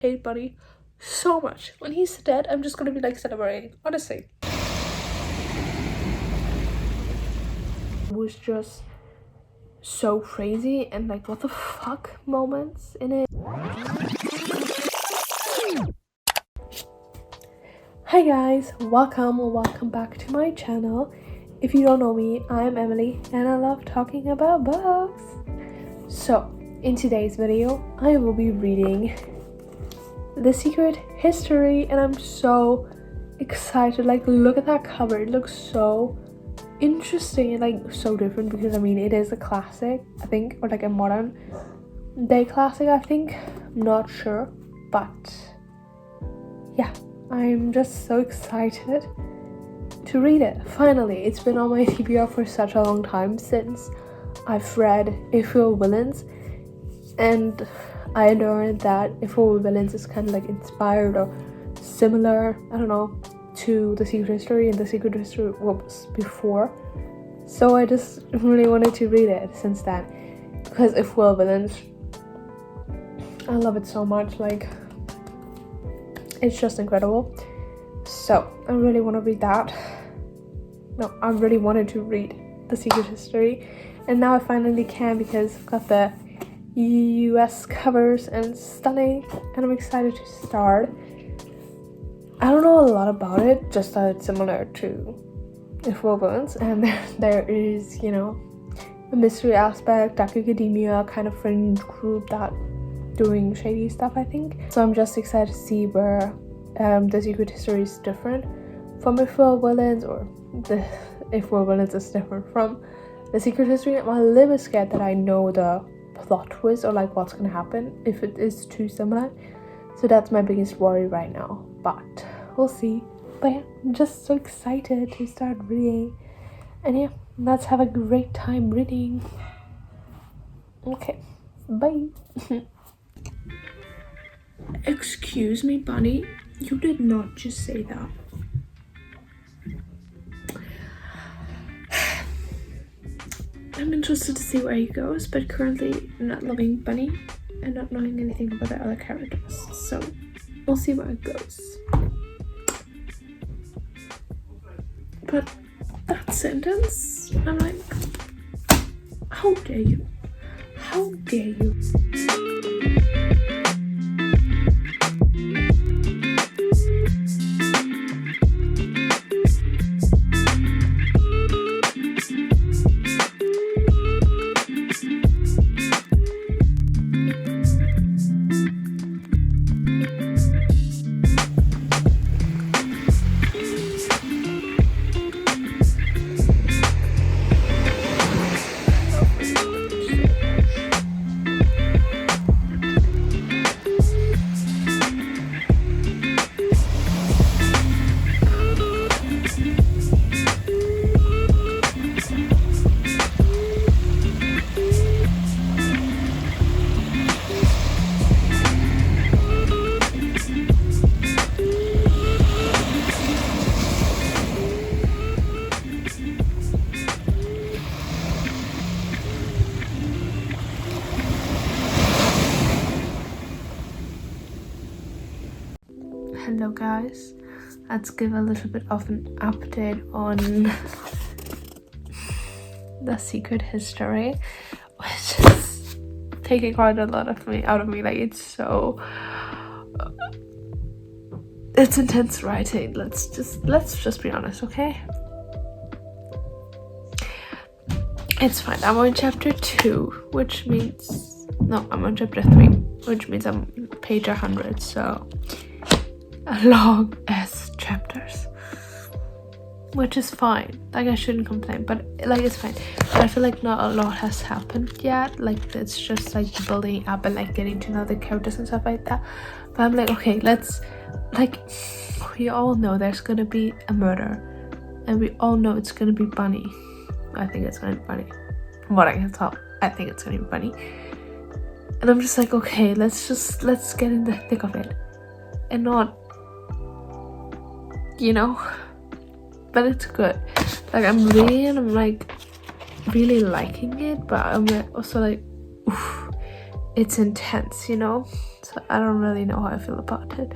hate Bunny so much. When he's dead, I'm just gonna be like celebrating, honestly. It was just so crazy and like what the fuck moments in it. Hi guys, welcome back to my channel. If you don't know me, I'm Emily and I love talking about books. So in today's video I will be reading The Secret History and I'm so excited. Like, look at that cover, it looks so interesting and like so different because I mean it is a classic, I think, or like a modern day classic, I think. I'm not sure, but yeah, I'm just so excited to read it. Finally, it's been on my TBR for such a long time since I've read If We Were Villains, and I learned that If We Were Villains is kind of like inspired or similar, I don't know, to The Secret History, and The Secret History was before, so I just really wanted to read it since then because If We Were Villains, I love it so much. Like, it's just incredible. So I really want to read that. No, I really wanted to read The Secret History, and now I finally can because I've got the US covers and it's stunning and I'm excited to start. I don't know a lot about it, just that it's similar to If We Were Villains, and there is, you know, a mystery aspect, dark academia kind of friend group that doing shady stuff, I think. So I'm just excited to see where The Secret History is different from If We Were Villains, or the If We Were Villains is different from The Secret History. I'm a little bit scared that I know the plot twist or like what's gonna happen if it is too similar. So that's my biggest worry right now, but we'll see. But yeah, I'm just so excited to start reading, and yeah, let's have a great time reading. Okay, bye. Excuse me, Bunny, you did not just say that. I'm interested to see where he goes, but currently not loving Bunny and not knowing anything about the other characters, so we'll see where it goes. But that sentence, I'm like, how dare you? How dare you? Hello guys, let's give a little bit of an update on The Secret History, which is taking quite a lot of out of me. Like, it's so it's intense writing. Let's just be honest, okay? It's fine. I'm on chapter 2, which means I'm on chapter 3, which means I'm page 100, so a long ass chapters, which is fine. Like, I shouldn't complain, but like, it's fine. But I feel like not a lot has happened yet. Like, it's just like building up and like getting to know the characters and stuff like that. But I'm like, okay, let's, like, we all know there's gonna be a murder, and we all know it's gonna be Bunny. I think it's gonna be Bunny. From what I can tell, I think it's gonna be Bunny. And I'm just like, okay, let's get in the thick of it and not, you know. But it's good. Like, I'm reading and I'm like really liking it, but I'm also like, oof, it's intense, you know. so I don't really know how I feel about it.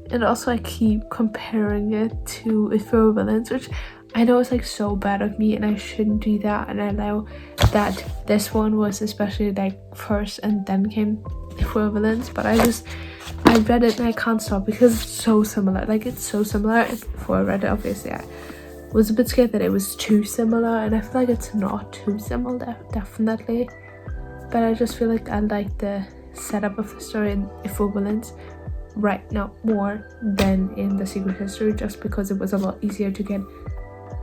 And also I keep comparing it to If We Were Villains, which I know is like so bad of me and I shouldn't do that, and I know that this one was especially like first and then came If We Were Villains, but I read it and I can't stop because it's so similar. Like, it's so similar. Before I read it, obviously I was a bit scared that it was too similar, and I feel like it's not too similar, definitely, but I just feel like I like the setup of the story in If We Were Villains right now more than in The Secret History, just because it was a lot easier to get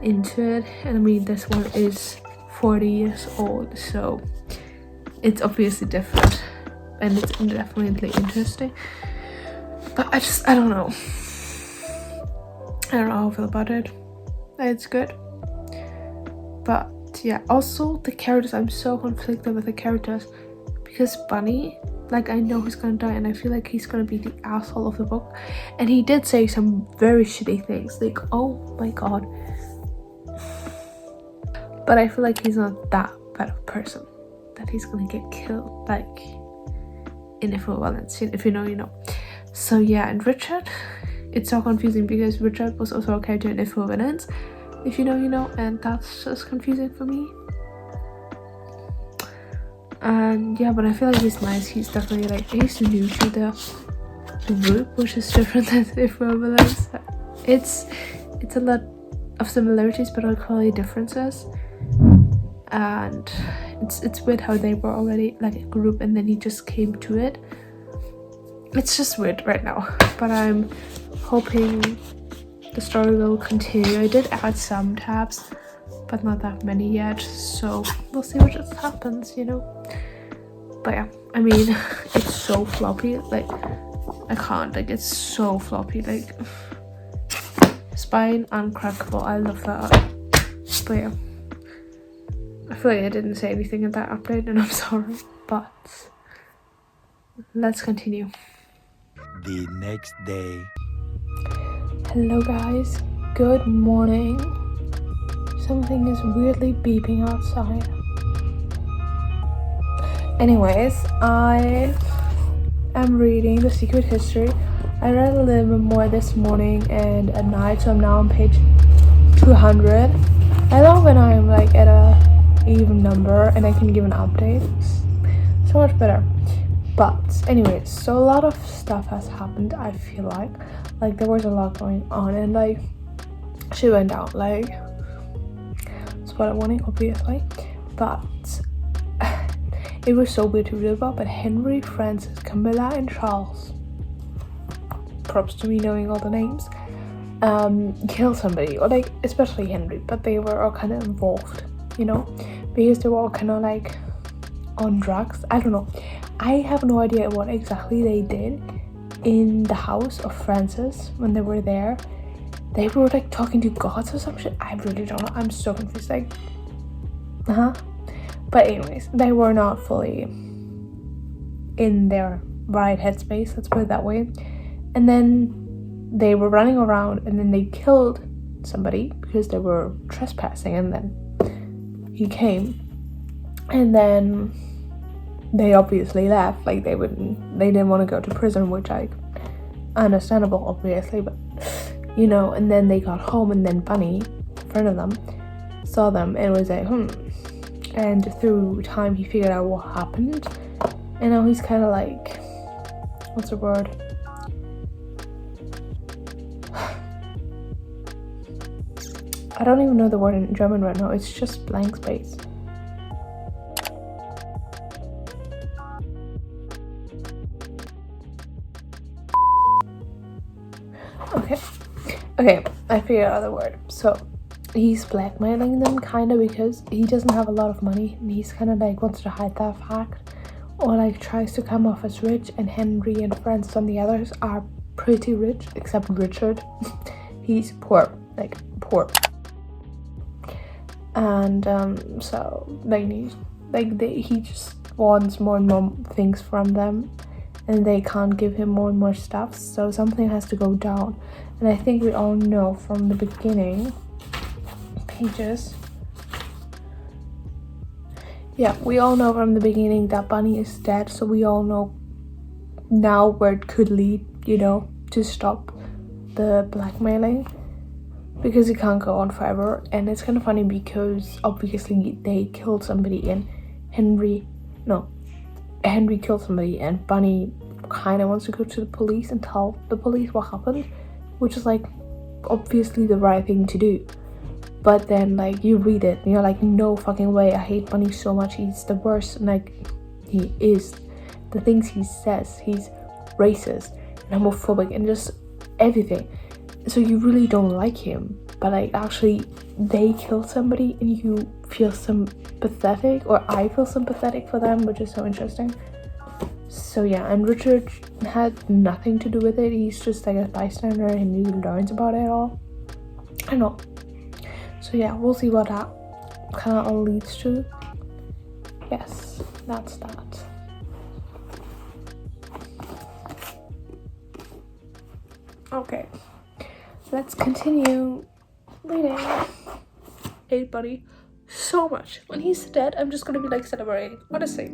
into it. And I mean, this one is 40 years old, so it's obviously different and it's definitely interesting, but I don't know how I feel about it. It's good, but yeah, also the characters, I'm so conflicted with the characters, because Bunny, like, I know he's gonna die and I feel like he's gonna be the asshole of the book, and he did say some very shitty things, like, oh my god, but I feel like he's not that bad of a person that he's gonna get killed like in If We Were Villains. If you know, you know. So yeah, and Richard, it's so confusing because Richard was also a character in If We Were Villains. If you know, you know, and that's just confusing for me. And yeah, but I feel like he's nice. He's definitely like, he's new to the group, which is different than If We Were Villains. It's a lot of similarities but also differences, and it's weird how they were already like a group and then he just came to it. It's just weird right now, but I'm hoping the story will continue. I did add some tabs, but not that many yet, so we'll see what just happens, you know. But yeah, I mean, it's so floppy, like, I can't, like, it's so floppy, like, spine uncrackable. I love that. But yeah, I feel like I didn't say anything in that update and I'm sorry, but let's continue. The next day. Hello guys, good morning. Something is weirdly beeping outside. Anyways, I am reading The Secret History. I read a little bit more this morning and at night, so I'm now on page 200. I love when I'm like at a even number and I can give an update. It's so much better. But anyways, so a lot of stuff has happened. I feel like there was a lot going on, and like she went out, like spoiler warning obviously, but it was so weird to read about. But Henry, Francis, Camilla and Charles, props to me knowing all the names, killed somebody, or like especially Henry, but they were all kind of involved, you know, because they were all kind of like on drugs. I don't know, I have no idea what exactly they did in the house of Francis when they were there. They were like talking to gods or some shit. I really don't know, I'm so confused, like but anyways, they were not fully in their right headspace, let's put it that way. And then they were running around and then they killed somebody because they were trespassing, and then he came and then they obviously left. Like they didn't want to go to prison, which I understandable obviously, but you know. And then they got home and then Bunny, a friend of them, saw them and was like and through time he figured out what happened, and now he's kind of like, what's the word, I don't even know the word in German right now, it's just blank space. Okay, I figured out the word. So he's blackmailing them kind of because he doesn't have a lot of money, and he's kind of like wants to hide that fact, or like tries to come off as rich. And Henry and Francis and the others are pretty rich, except Richard. He's poor, like poor. And so he just wants more and more things from them, and they can't give him more and more stuff, so something has to go down. And I think we all know from the beginning pages, yeah, we all know from the beginning that Bunny is dead, so we all know now where it could lead, to stop the blackmailing, because it can't go on forever. And it's kind of funny because obviously they killed somebody and Henry killed somebody, and Bunny kind of wants to go to the police and tell the police what happened, which is like obviously the right thing to do. But then like you read it and you're like, no fucking way, I hate Bunny so much, he's the worst. And like, he is, the things he says, he's racist and homophobic and just everything. So you really don't like him, but like actually they killed somebody and you feel sympathetic, or I feel sympathetic for them, which is so interesting. So yeah, and Richard had nothing to do with it. He's just like a bystander and he learns about it all. I don't know. So yeah, we'll see what that kind of all leads to. Yes, that's that. Okay, let's continue reading. Hate Bunny so much. When he's dead, I'm just gonna be like celebrating. Honestly,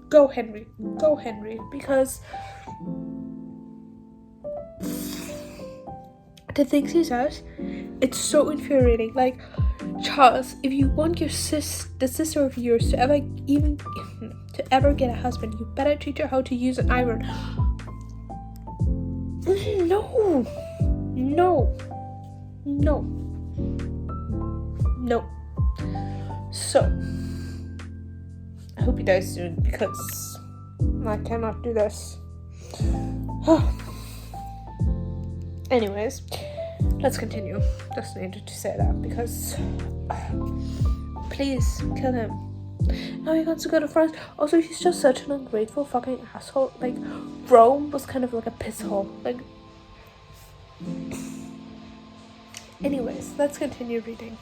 go Henry, because the things he says, it's so infuriating. Like, Charles, if you want the sister of yours to ever get a husband, you better teach her how to use an iron. No. So I hope he dies soon, because I cannot do this. Anyways, let's continue. Just needed to say that because please kill him. Now he wants to go to France. Also, he's just such an ungrateful fucking asshole. Like, Rome was kind of like a piss hole. Like, anyways, let's continue reading.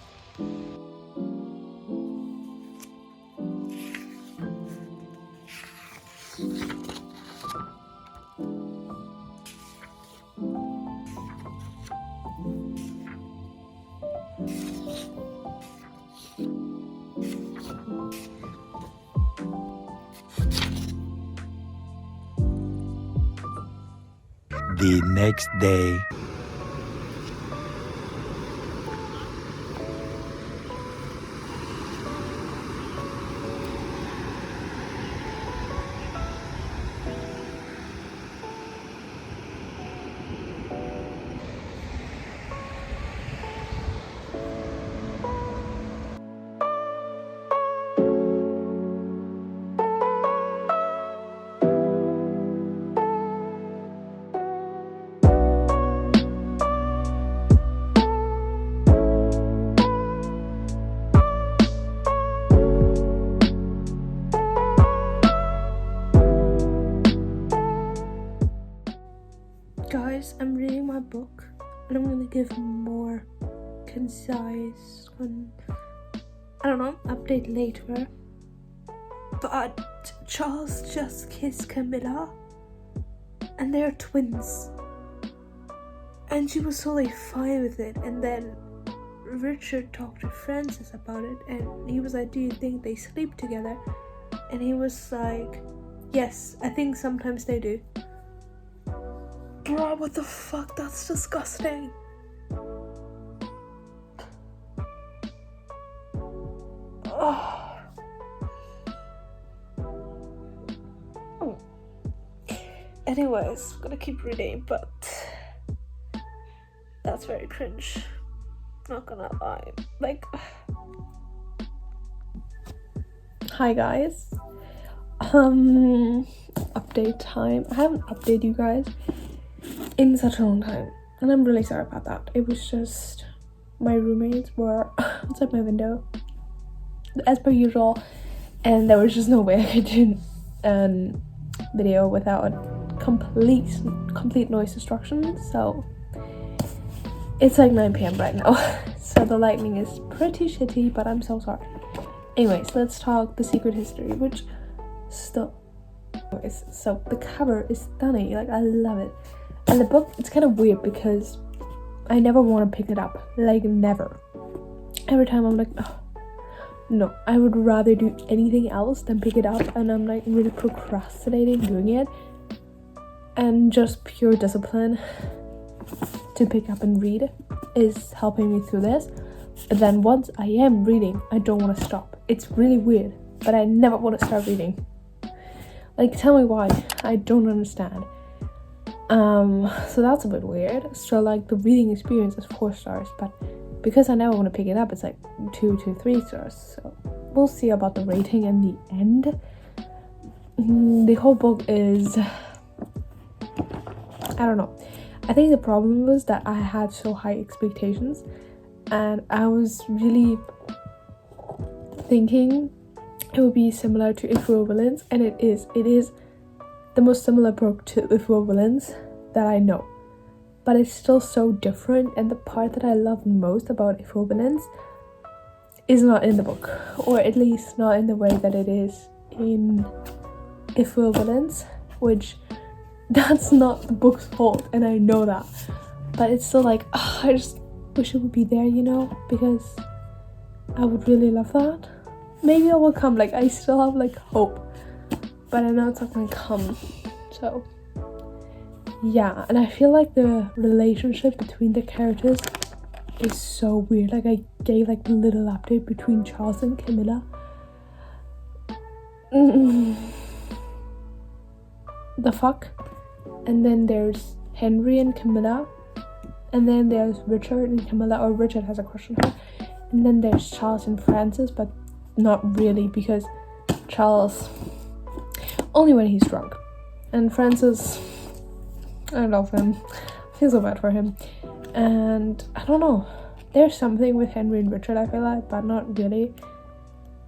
The next day. Guys, I'm reading my book and I'm gonna give more concise update later. But Charles just kissed Camilla and they're twins. And she was totally fine with it. And then Richard talked to Francis about it and he was like, do you think they sleep together? And he was like, yes, I think sometimes they do. Bro, what the fuck? That's disgusting. Oh. Anyways, I'm gonna keep reading, but that's very cringe. Not gonna lie. Like, hi guys. Update time. I haven't updated you guys in such a long time, and I'm really sorry about that. It was just my roommates were outside my window as per usual, and there was just no way I could do a video without complete noise destruction. So it's like 9 p.m. right now, so the lighting is pretty shitty, but I'm so sorry. Anyways, let's talk The Secret History, which still, so the cover is stunning. Like, I love it. And the book, it's kind of weird because I never want to pick it up. Like, never. Every time I'm like, oh, no, I would rather do anything else than pick it up, and I'm like really procrastinating doing it. and just pure discipline to pick up and read is helping me through this. But then once I am reading, I don't want to stop. It's really weird, but I never want to start reading. Like, tell me why. I don't understand. So that's a bit weird. So like the reading experience is 4 stars, but because I never want to pick it up, it's like 2 to 3 stars. So we'll see about the rating in the end. The whole book is, I don't know. I think the problem was that I had so high expectations, and I was really thinking it would be similar to If We Were Villains, and it is the most similar book to If We Were Villains that I know, but it's still so different. And the part that I love most about If We Were Villains is not in the book, or at least not in the way that it is in If We Were Villains, which that's not the book's fault, and I know that, but it's still like, I just wish it would be there, you know, because I would really love that. Maybe it will come. Like, I still have like hope, but I know it's not gonna come. So yeah, and I feel like the relationship between the characters is so weird. Like, I gave like a little update between Charles and Camilla. The fuck? And then there's Henry and Camilla, and then there's Richard and Camilla, or Richard has a crush on her, and then there's Charles and Francis, but not really, because Charles only when he's drunk, and Francis, I love him. I feel so bad for him. And I don't know, there's something with Henry and Richard, I feel like, but not really.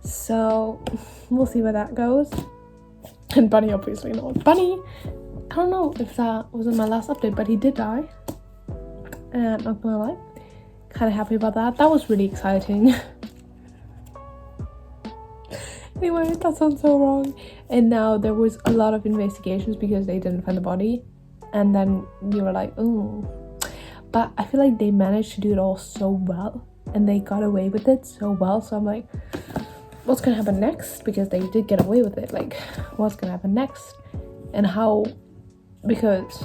So we'll see where that goes. And Bunny, obviously not. Bunny, I don't know if that was in my last update, but he did die. And not gonna lie, kind of happy about that. That was really exciting. Anyway, that sounds so wrong. And now there was a lot of investigations because they didn't find the body. And then you were like, oh. But I feel like they managed to do it all so well, and they got away with it so well. So I'm like, what's gonna happen next? Because they did get away with it. Like, what's gonna happen next? And how? Because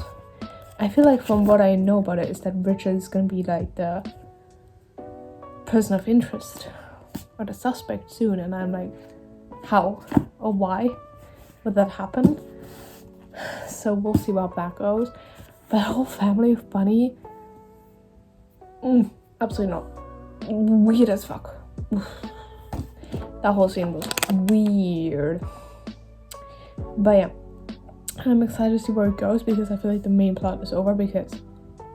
I feel like from what I know about it is that Richard is gonna be like the person of interest or the suspect soon. And I'm like, how or why would that happen? So we'll see how that goes. But the whole family of Bunny, absolutely not. Weird as fuck. That whole scene was weird. But yeah, I'm excited to see where it goes, because I feel like the main plot is over, because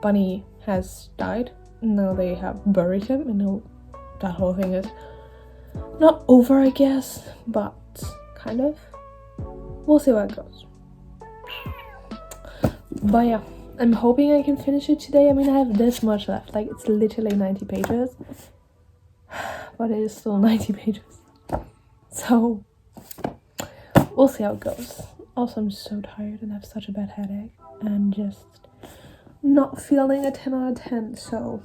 Bunny has died. Now they have buried him, and now that whole thing is not over, I guess, but kind of. We'll see where it goes. But yeah, I'm hoping I can finish it today. I mean, I have this much left. Like, it's literally 90 pages. But it is still 90 pages. So we'll see how it goes. Also, I'm so tired and I have such a bad headache, and just not feeling a 10 out of 10. So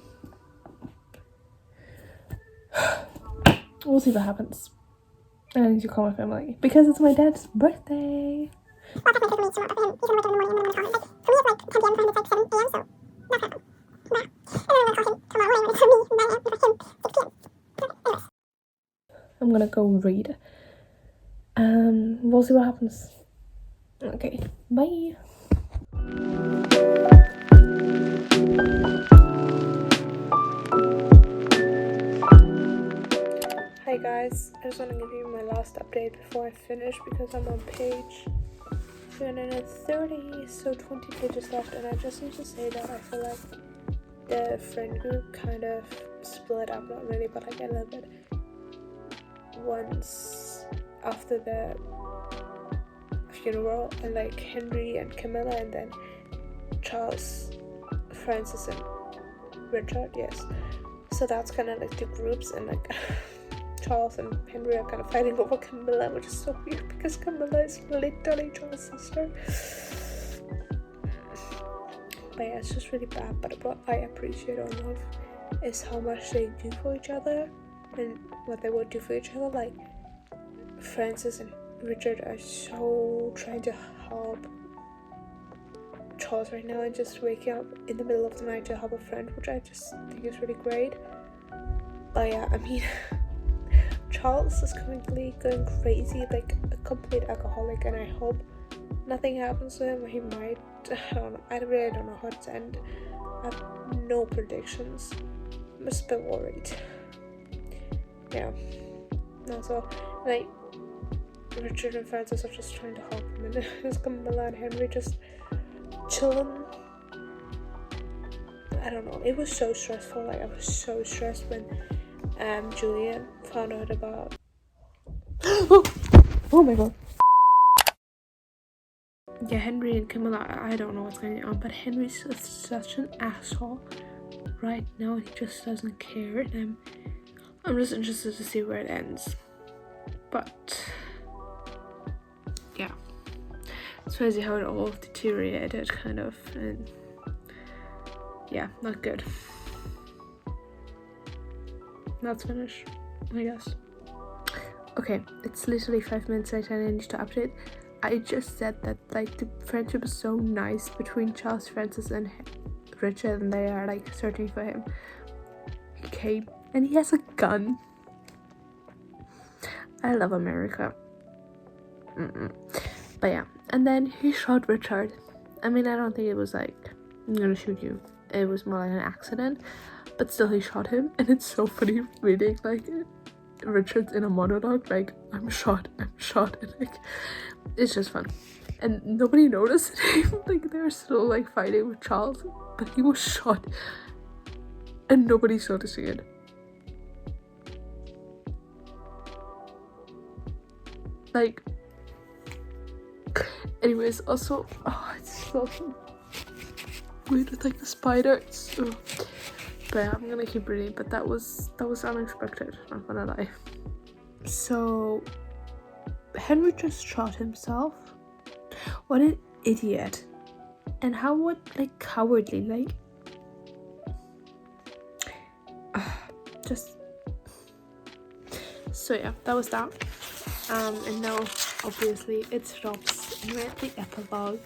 we'll see what happens. And I need to call my family because it's my dad's birthday. I'm gonna go read. We'll see what happens. Okay, bye. Hi guys, I just want to give you my last update before I finish, because I'm on page 230, so 20 pages left, and I just need to say that I feel like the friend group kind of split up, not really, but like a little bit, once after the funeral, and like Henry and Camilla, and then Charles, Francis, and Richard, yes. So that's kind of like the groups, and like Charles and Henry are kind of fighting over Camilla, which is so weird because Camilla is literally Charles' sister. But yeah, it's just really bad. But what I appreciate or love is how much they do for each other and what they would do for each other. Like, Francis and Richard are so trying to help Charles right now and just waking up in the middle of the night to help a friend, which I just think is really great. But yeah, I mean, Charles is currently going crazy, like a complete alcoholic, and I hope nothing happens to him. He might, I don't know, I really don't know how it's end. I have no predictions. I'm just a bit worried. Yeah. Also, like, Richard and Francis are just trying to help him, and there's Camilla and Henry just chilling. I don't know, it was so stressful. Like, I was so stressed when Julian found out about oh my god. Yeah, Henry and Camilla, I don't know what's going on, but Henry's such an asshole right now, and he just doesn't care, and I'm just interested to see where it ends. But yeah, it's crazy how it all deteriorated, kind of, and yeah, not good. Let's finish, I guess. Okay, it's literally 5 minutes later and I need to update. I just said that like the friendship is so nice between Charles, Francis and Richard, and they are like searching for him. He came and he has a gun. I love America. But yeah, and then he shot Richard. I mean, I don't think it was like, I'm gonna shoot you. It was more like an accident, but still he shot him, and it's so funny reading like Richard's in a monologue like, I'm shot, and like, it's just fun. And nobody noticed him. Like, they're still like fighting with Charles, but he was shot and nobody's noticing it. Like, anyways, also, oh, it's so weird with like the spider. But yeah, I'm gonna keep reading, but that was unexpected, not gonna lie. So Henry just shot himself. What an idiot. And how would, like, cowardly, like, just, so yeah, that was that. And now obviously it stops and we're at the epilogue.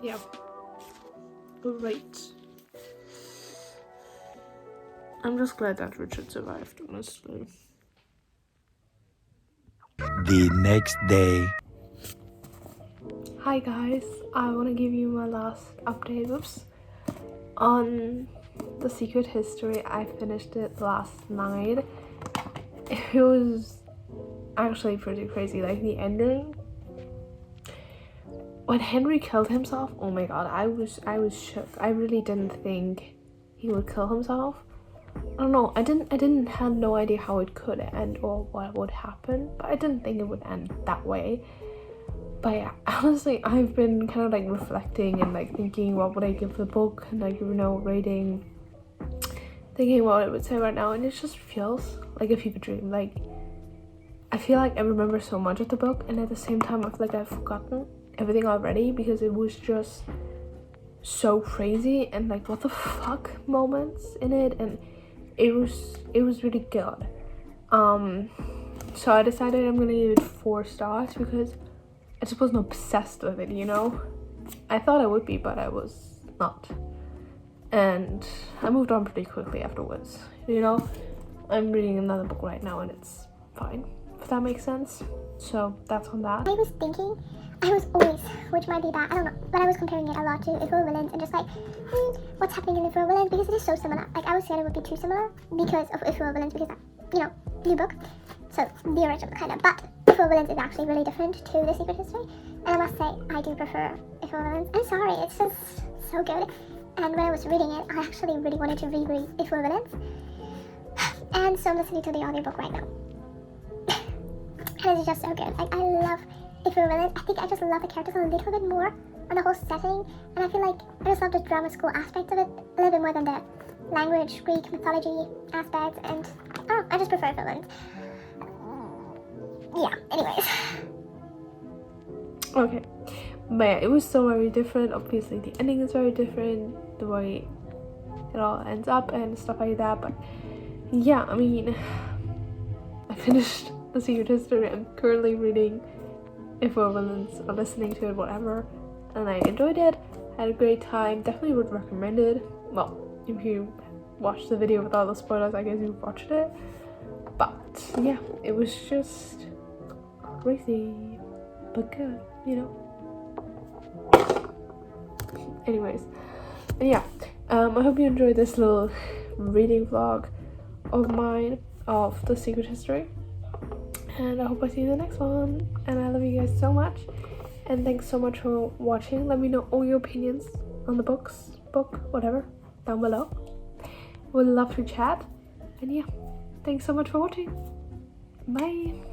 Yeah, great. I'm just glad that Richard survived, honestly. The next day. Hi guys, I want to give you my last update on The Secret History. I finished it last night. It was actually pretty crazy, like the ending. When Henry killed himself, oh my god, I was shook. I really didn't think he would kill himself. I don't know, I had no idea how it could end or what would happen, but I didn't think it would end that way. But yeah, honestly, I've been kind of like reflecting and like thinking what would I give the book, and like, you know, rating, thinking what it would say right now, and it just feels like a fever dream. Like, I feel like I remember so much of the book, and at the same time I feel like I've forgotten everything already, because it was just so crazy and like what the fuck moments in it, and it was really good. So I decided I'm gonna give it 4 stars because I just wasn't obsessed with it, you know. I thought I would be, but I was not, and I moved on pretty quickly afterwards, you know. I'm reading another book right now and it's fine, if that makes sense. So that's on that. I was thinking, I was always, which might be bad, I don't know, but I was comparing it a lot to If We Were Villains and just like, what's happening in If We Were Villains, because it is so similar. Like, I was scared it would be too similar because of If We Were Villains, because that, you know, new book, so the original kind of, but If We Were Villains is actually really different to The Secret History, and I must say, I do prefer If We Were Villains. I'm sorry, it's just so good, and when I was reading it, I actually really wanted to reread If We Were Villains, and so I'm listening to the audiobook right now, and it's just so good. Like, I love If We Were Villains. I think I just love the characters a little bit more, and the whole setting, and I feel like I just love the drama school aspects of it a little bit more than the language, Greek mythology aspects, and I just prefer Villains. Yeah, anyways. Okay, but yeah, it was so very different. Obviously the ending is very different, the way it all ends up and stuff like that, but yeah, I mean, I finished The Secret History. I'm currently reading If We Were Villains, or listening to it, whatever, and I enjoyed it. Had a great time. Definitely would recommend it. Well, if you watched the video without the spoilers, I guess you've watched it. But yeah, it was just crazy, but good, you know. Anyways, yeah, I hope you enjoyed this little reading vlog of mine of The Secret History, and I hope I see you in the next one. And I love you guys so much, and thanks so much for watching. Let me know all your opinions on the book, whatever, down below. Would love to chat. And yeah, thanks so much for watching. Bye.